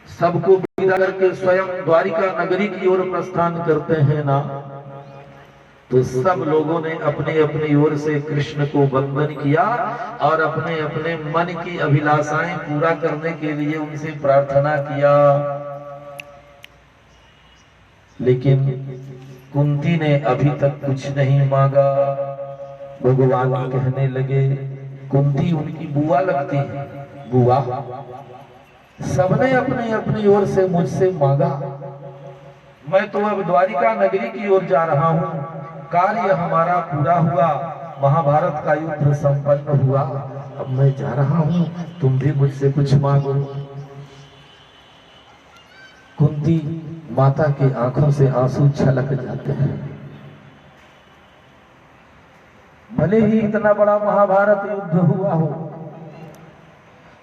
सबको विदा करके स्वयं द्वारिका नगरी की ओर प्रस्थान करते हैं ना, तो सब लोगों ने अपनी अपनी ओर से कृष्ण को वंदन किया और अपने अपने मन की अभिलाषाएं पूरा करने के लिए उनसे प्रार्थना किया। लेकिन कुंती ने अभी तक कुछ नहीं मांगा। भगवान कहने लगे, कुंती उनकी बुआ लगती है, बुआ सबने अपनी अपनी ओर से मुझसे मांगा, मैं तो अब द्वारिका नगरी की ओर जा रहा हूँ, कार्य हमारा पूरा हुआ, महाभारत का युद्ध संपन्न हुआ, अब मैं जा रहा हूँ, तुम भी मुझसे कुछ मांगो। कुंती माता की आंखों से आंसू छलक जाते हैं। भले ही इतना बड़ा महाभारत युद्ध हुआ हो,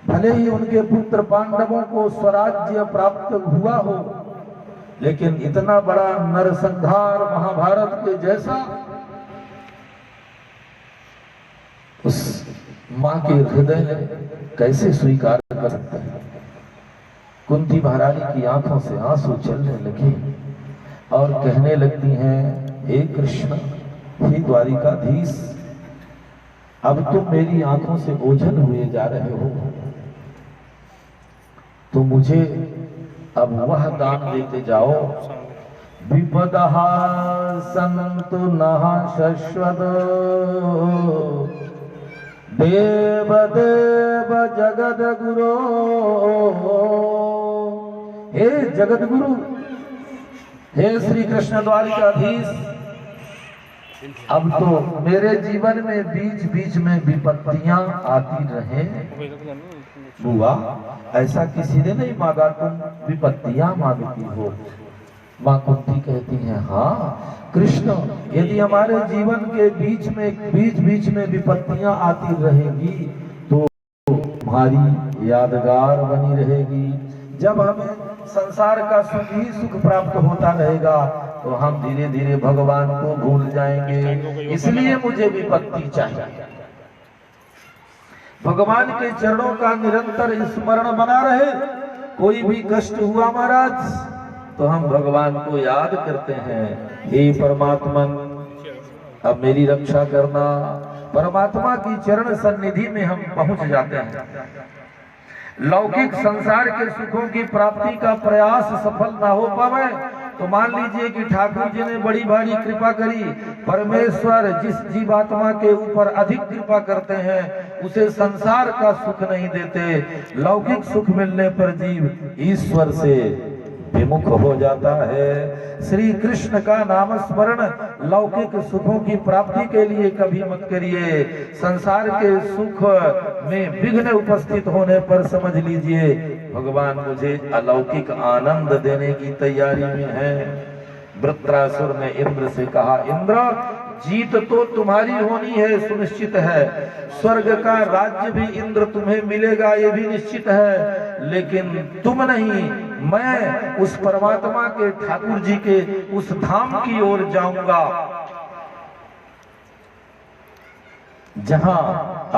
भले ही उनके पुत्र पांडवों को स्वराज्य प्राप्त हुआ हो, लेकिन इतना बड़ा नरसंहार महाभारत के जैसा उस मां के हृदय ने कैसे स्वीकार कर सकता है। कुंती महारानी की आंखों से आंसू चलने लगे और कहने लगती हैं, हे कृष्ण, हे द्वारिकाधीश, अब तुम मेरी आंखों से ओझल हुए जा रहे हो, तो मुझे अब वह दान देते जाओ, विपदः सन्तु नः शश्वत देव देव जगद गुरो। हे जगत गुरु, हे श्री कृष्ण द्वारिकाधीश, अब तो मेरे जीवन में बीच बीच में विपत्तियां आती रहे। बुआ, ऐसा किसी ने नहीं मांगा, तुम विपत्तियां मांगती हो। मां कुंती कहती हैं, हाँ कृष्ण, यदि हमारे जीवन के बीच बीच में विपत्तियां आती रहेगी तो हमारी यादगार बनी रहेगी। जब हमें संसार का सुख ही सुख प्राप्त होता रहेगा तो हम धीरे धीरे भगवान को भूल जाएंगे, इसलिए मुझे विपत्ति चाहिए। भगवान के चरणों का निरंतर स्मरण बना रहे। कोई भी कष्ट हुआ महाराज तो हम भगवान को याद करते हैं, हे परमात्मन, अब मेरी रक्षा करना। परमात्मा की चरण सन्निधि में हम पहुंच जाते हैं। लौकिक संसार के सुखों की प्राप्ति का प्रयास सफल ना हो पावे तो मान लीजिए कि ठाकुर जी ने बड़ी भारी कृपा करी। परमेश्वर जिस जीवात्मा के ऊपर अधिक कृपा करते हैं उसे संसार का सुख नहीं देते। लौकिक सुख मिलने पर जीव ईश्वर से विमुख हो जाता है। श्री कृष्ण का नाम स्मरण लौकिक सुखों की प्राप्ति के लिए कभी मत करिए। संसार के सुख में विघ्न उपस्थित होने पर समझ लीजिए भगवान मुझे अलौकिक आनंद देने की तैयारी में है। वृत्रासुर ने इंद्र से कहा, इंद्र, जीत तो तुम्हारी होनी है, सुनिश्चित है। स्वर्ग का राज्य भी इंद्र तुम्हें मिलेगा, ये भी निश्चित है। लेकिन तुम नहीं, मैं उस परमात्मा के ठाकुर जी के उस धाम की ओर जाऊंगा जहां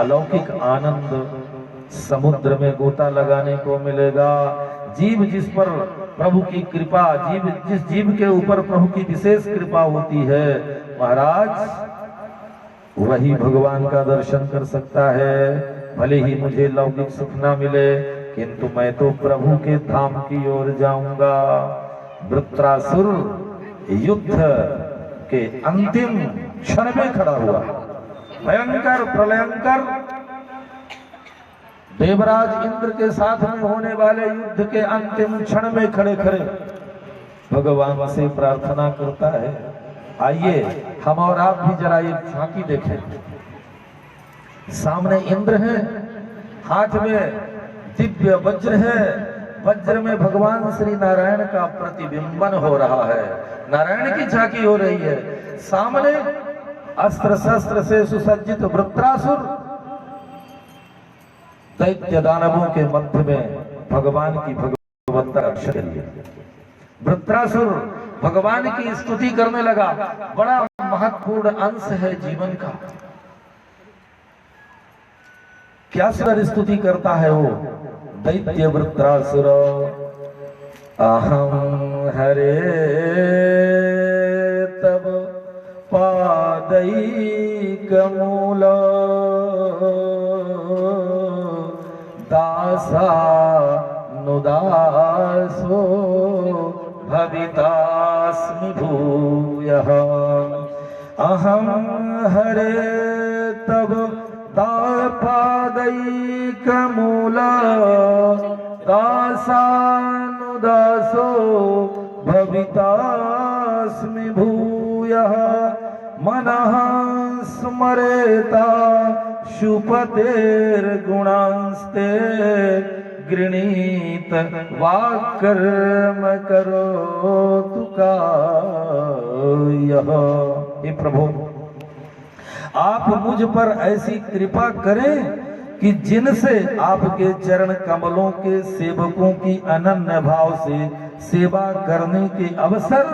अलौकिक आनंद समुद्र में गोता लगाने को मिलेगा। जीव जिस पर प्रभु की कृपा, जिस जीव के ऊपर प्रभु की विशेष कृपा होती है महाराज, वही भगवान का दर्शन कर सकता है। भले ही मुझे लौकिक सुख ना मिले किंतु मैं तो प्रभु के धाम की ओर जाऊंगा। वृत्रासुर युद्ध के अंतिम क्षण में खड़ा हुआ। भयंकर प्रलयंकर देवराज इंद्र के साथ में होने वाले युद्ध के अंतिम क्षण में खड़े खड़े भगवान से प्रार्थना करता है। आइए हम और आप भी जरा ये झांकी देखें। सामने इंद्र है, हाथ में दिव्य वज्र है, वज्र में भगवान श्री नारायण का प्रतिबिंबन हो रहा है, नारायण की झांकी हो रही है। सामने अस्त्र शस्त्र से सुसज्जित वृत्रासुर दैत्य दानवों के मध्य में भगवान की भगवत्ता रक्षा करिए। वृत्रासुर भगवान की स्तुति करने लगा। बड़ा महत्वपूर्ण अंश है जीवन का। क्या सुंदर स्तुति करता है वो। दैत्य वृत्रासुर अहं हरे तब पादैकमूल दासानुदासो भवितास्मि भूयः अहं हरे तब पादैकमूल दासानुदासो भवितास्मि भूयः मनः स्मरेता शुपतेर्गुणांस्ते गृणीत वाक्कर्म करोतु कायः। हे प्रभु, आप मुझ पर ऐसी कृपा करें कि जिनसे आपके चरण कमलों के सेवकों की अनन्य भाव से सेवा करने के अवसर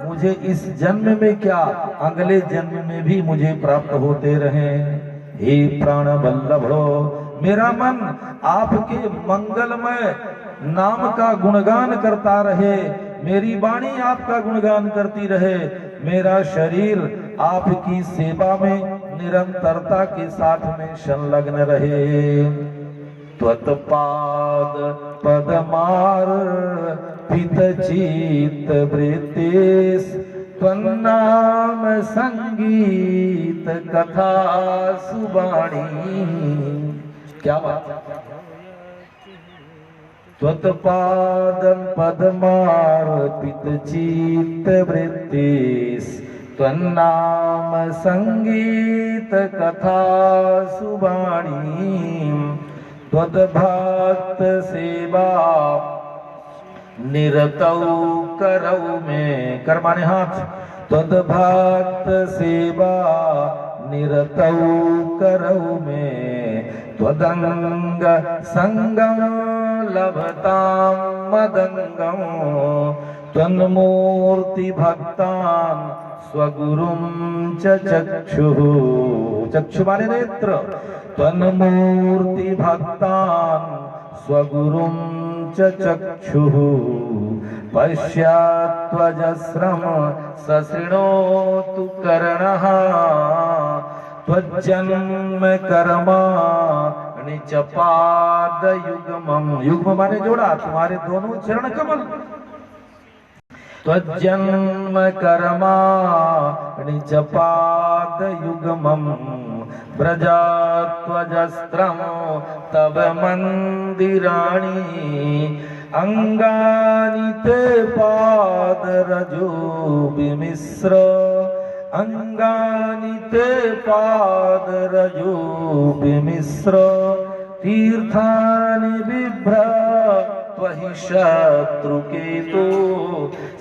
मुझे इस जन्म में क्या अगले जन्म में भी मुझे प्राप्त होते रहें। हे प्राण वल्लभो, मेरा मन आपके मंगलमय नाम का गुणगान करता रहे, मेरी वाणी आपका गुणगान करती रहे, मेरा शरीर आपकी सेवा में निरंतरता के साथ में संलग्न रहे। त्वत्पाद पदमार पित चित वृत्तिस त्वन्नाम संगीत कथा सुबाणी। क्या बात। त्वत्पादं पदमार पित चित वृत्तिस त्वन्नाम संगीत कथा सुबाणी। त्वद्भक्त सेवा निरतौ करौ में, कर माने हाथ। त्वद्भक्त सेवा निरतौ करौ में त्वदंग संगम लभतां मदंगम। त्वन्मूर्ति भक्तान् स्वगुरुं च चक्षुः, चक्षु माने नेत्र। त्वन्मूर्ति भक्तान् स्वगुरुं च चक्षुः पश्यात्वजस्रं सशृणोतु कर्णः। त्वज्जन्म कर्माणि च पादयुग्मम्, युग्म माने जोड़ा, तुम्हारे दोनों चरण कमल। त्वज्जन्म कर्माणि च पादयुग्मम् व्रजात्वजस्त्रं तव मंदिराणि। अंगानि ते पादरजो विमिश्र, अंगानि ते पादरजो विमिश्र। तीर्थानि बिभ्र त्वहि शत्रुकेतो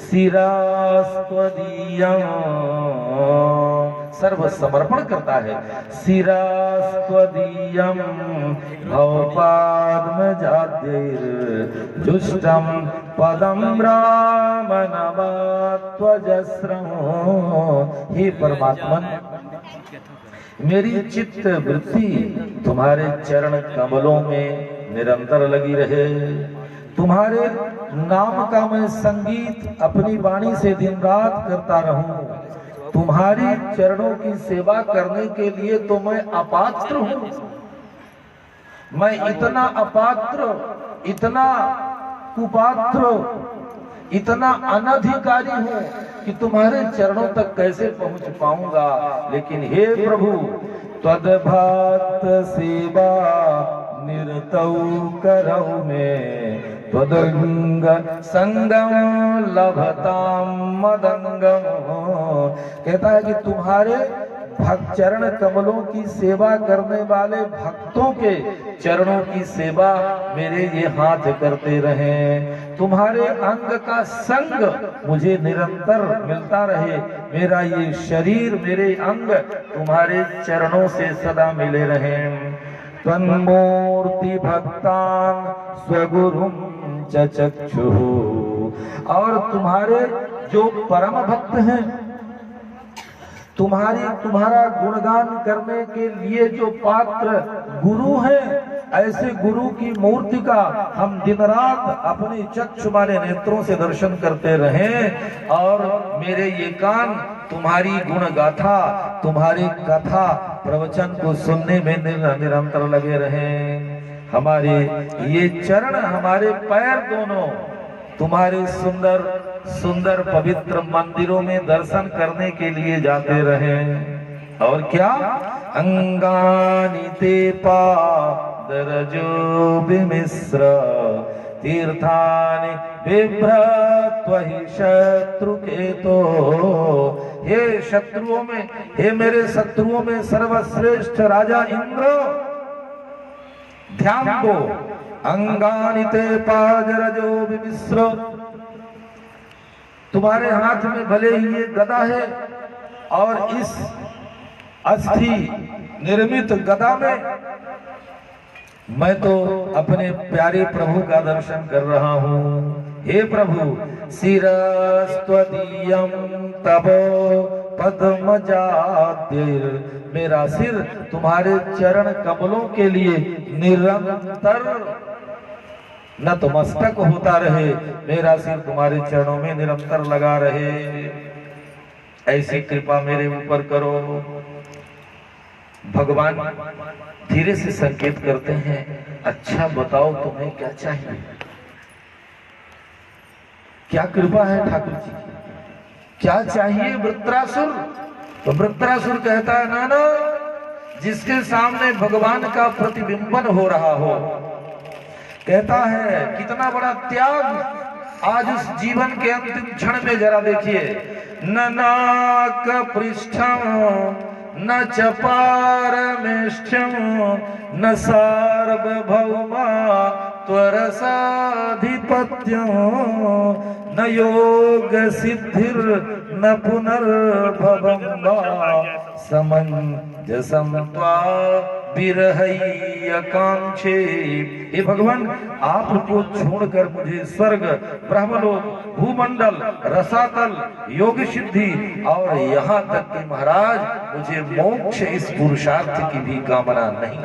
शिरास्त्वदीयम्, सर्व समर्पण करता है। शिरास्त्वदीयम् भवपाद्मजाद्यैर्जुष्टं पदं रामनवात्वजस्रं। हे परमात्मन, मेरी चित्त वृत्ति तुम्हारे चरण कमलों में निरंतर लगी रहे। तुम्हारे नाम का मैं संगीत अपनी वाणी से दिन रात करता रहूं। तुम्हारी चरणों की सेवा करने के लिए तो मैं अपात्र हूं। मैं इतना अपात्र, इतना कुपात्र, इतना अनधिकारी हूं कि तुम्हारे चरणों तक कैसे पहुंच पाऊंगा। लेकिन हे प्रभु, त्वद्भक्त सेवा निरतौ करौ में त्वदंग संगम लभतां मदंगम। कहता है कि तुम्हारे भक्त चरण कमलों की सेवा करने वाले भक्तों के चरणों की सेवा मेरे ये हाथ करते रहें। तुम्हारे अंग का संग मुझे निरंतर मिलता रहे। मेरा ये शरीर, मेरे अंग तुम्हारे चरणों से सदा मिले रहें। त्वन्मूर्ति भक्तान् स्वगुरुं च चक्षुः। और तुम्हारे जो परम भक्त हैं, तुम्हारा गुणगान करने के लिए जो पात्र गुरु हैं, ऐसे गुरु की मूर्ति का हम दिन रात अपने चक्षु वाले नेत्रों से दर्शन करते रहें और मेरे ये कान तुम्हारी गुण गाथा, तुम्हारी कथा प्रवचन को सुनने में निरंतर लगे रहें। हमारे ये चरण, हमारे पैर दोनों तुम्हारे सुंदर सुंदर पवित्र मंदिरों में दर्शन करने के लिए जाते रहें। और क्या, अंगानि ते पादरजो विमिश्र तीर्थानि बिभ्रत्वहि शत्रु केतो। हे शत्रुओं में, हे मेरे शत्रुओं में सर्वश्रेष्ठ राजा इंद्र, ध्यान दो। अंगानि ते पादरजो विमिश्र, तुम्हारे हाथ में भले ही ये गदा है और इस अस्थि निर्मित गदा में मैं तो अपने प्यारे प्रभु का दर्शन कर रहा हूँ। हे प्रभु, शिरस्त्वदीयं तवो पद्मजाद्यैर्, मेरा सिर तुम्हारे चरण कमलों के लिए निरंतर नतमस्तक होता रहे, मेरा सिर तुम्हारे चरणों में निरंतर लगा रहे। ऐसी कृपा मेरे ऊपर करो। भगवान धीरे से संकेत करते हैं, अच्छा बताओ तुम्हें क्या चाहिए, क्या कृपा है ठाकुर जी, क्या चाहिए वृत्रासुर? तो वृत्रासुर कहता है, नाना, जिसके सामने भगवान का प्रतिबिंबन हो रहा हो, कहता है कितना बड़ा त्याग आज उस जीवन के अंतिम क्षण में जरा देखिए। न नाक पृष्ठम न च पारमेष्ठ्यम न सार्वभौमा त्वरसाधिपत्यं न योग सिद्धिर न पुनर्भवं वा समंजसं त्वा विरहैकांक्षे। हे भगवान, आपको छोड़कर मुझे स्वर्ग, ब्रह्मलोक, भूमंडल, रसातल, योग सिद्धि और यहाँ तक कि महाराज मुझे मोक्ष, इस पुरुषार्थ की भी कामना नहीं।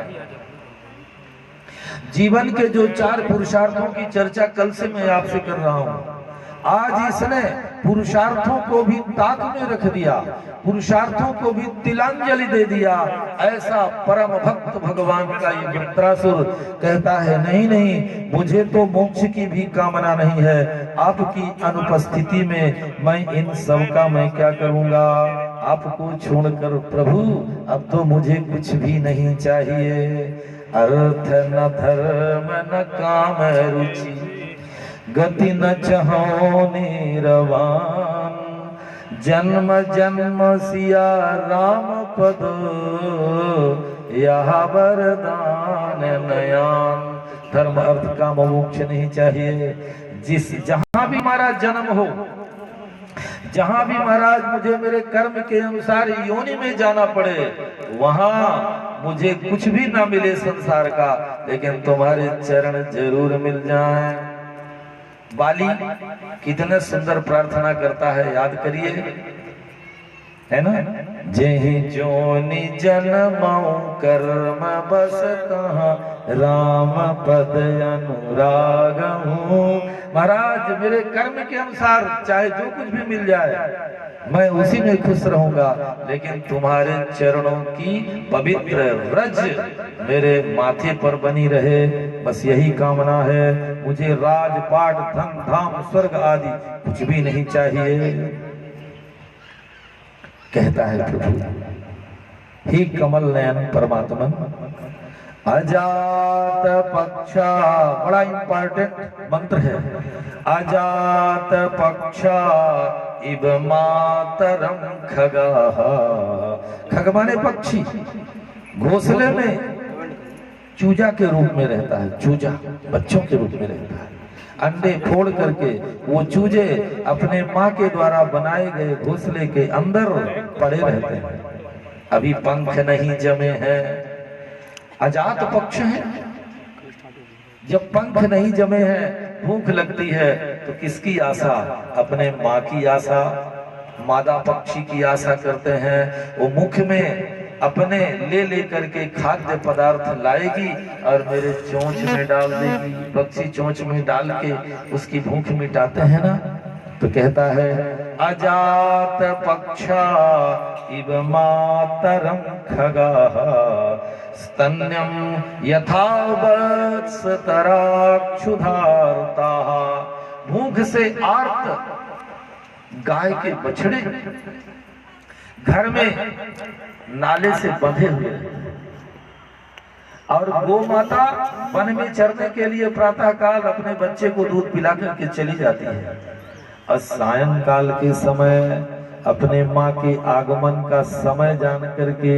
जीवन के जो 4 पुरुषार्थों की चर्चा कल से मैं आपसे कर रहा हूँ, आज इसने पुरुषार्थों को भी ताक में रख दिया, पुरुषार्थों को भी तिलांजलि दे दिया। ऐसा परम भक्त भगवान का ये वृत्रासुर कहता है, नहीं नहीं, मुझे तो मोक्ष की भी कामना नहीं है, आपकी अनुपस्थिति में मैं इन सब का मैं क्या करूंगा? आपको छोड़कर प्रभु अब तो मुझे कुछ भी नहीं चाहिए। अर्थ न धर्म न काम रुचि गति न चाहो निरवान, जन्म जन्म सिया राम पद यह वरदान नयान। धर्म अर्थ काम मोक्ष नहीं चाहिए। जहां भी हमारा जन्म हो, जहां भी महाराज मुझे मेरे कर्म के अनुसार योनि में जाना पड़े, वहां मुझे कुछ भी ना मिले संसार का, लेकिन तुम्हारे चरण जरूर मिल जाएं। बाली कितने सुंदर प्रार्थना करता है, याद करिए, है ना? जेहि जोनि जन्मौ कर्म बस कहाँ राम पद अनुराग हूँ। महाराज, मेरे कर्म के अनुसार चाहे जो कुछ भी मिल जाए मैं उसी में खुश रहूंगा, लेकिन तुम्हारे चरणों की पवित्र रज मेरे माथे पर बनी रहे, बस यही कामना है। मुझे राजपाट, धन धाम, स्वर्ग आदि कुछ भी नहीं चाहिए, कहता है प्रभु। ही कमल नयन परमात्मन अजात पक्षा, बड़ा इंपॉर्टेंट मंत्र है। अजात पक्षा इव मातरम खगाः, खग माने पक्षी, घोंसले में चूजा के रूप में रहता है, चूजा बच्चों के रूप में रहता है। अंडे फोड़ करके वो चूजे अपने माँ के द्वारा बनाए गए घोंसले के अंदर पड़े रहते हैं, अभी पंख नहीं जमे हैं, अजात पक्ष है। जब पंख नहीं जमे हैं, भूख लगती है तो किसकी आशा? अपने माँ की आशा, मादा पक्षी की आशा करते हैं। वो मुख में अपने ले लेकर के खाद्य पदार्थ लाएगी और मेरे चोंच में डाल देगी। पक्षी चोंच में डाल के उसकी भूख मिटाते हैं ना, तो कहता है अजात पक्षा इव मातरम खगाः स्तन्यम यथा वत्सतराक्षुधार्ताः। भूख से आर्त गाय के बछड़े घर में नाले से बंधे हुए और गौ माता वन में चरने के लिए प्रातः काल अपने बच्चे को दूध पिला करके चली जाती है और सायंकाल के समय अपने माँ के आगमन का समय जान करके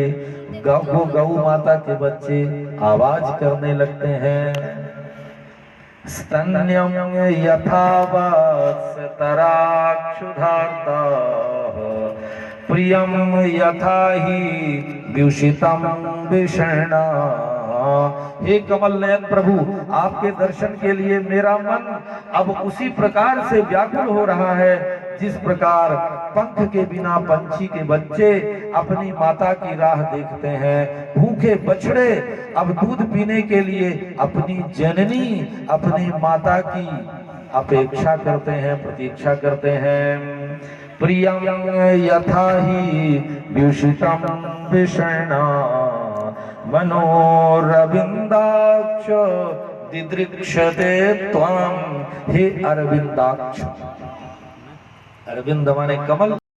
गौ माता के बच्चे आवाज करने लगते हैं। स्तन्यम यथा वत्सतराक्षुधार्ताः प्रियम यथा ही व्युषितम विषणा। हे कमल नयन प्रभु, आपके दर्शन के लिए मेरा मन अब उसी प्रकार से व्याकुल हो रहा है जिस प्रकार पंख के बिना पंछी के बच्चे अपनी माता की राह देखते हैं। भूखे बछड़े अब दूध पीने के लिए अपनी जननी अपनी माता की अपेक्षा करते हैं, प्रतीक्षा करते हैं। प्रियं यथा हि व्युषितं विषणा मनोरविंदाक्ष दिदृक्षते त्वां। हे अरविंदाक्ष, अरविंद माने कमल।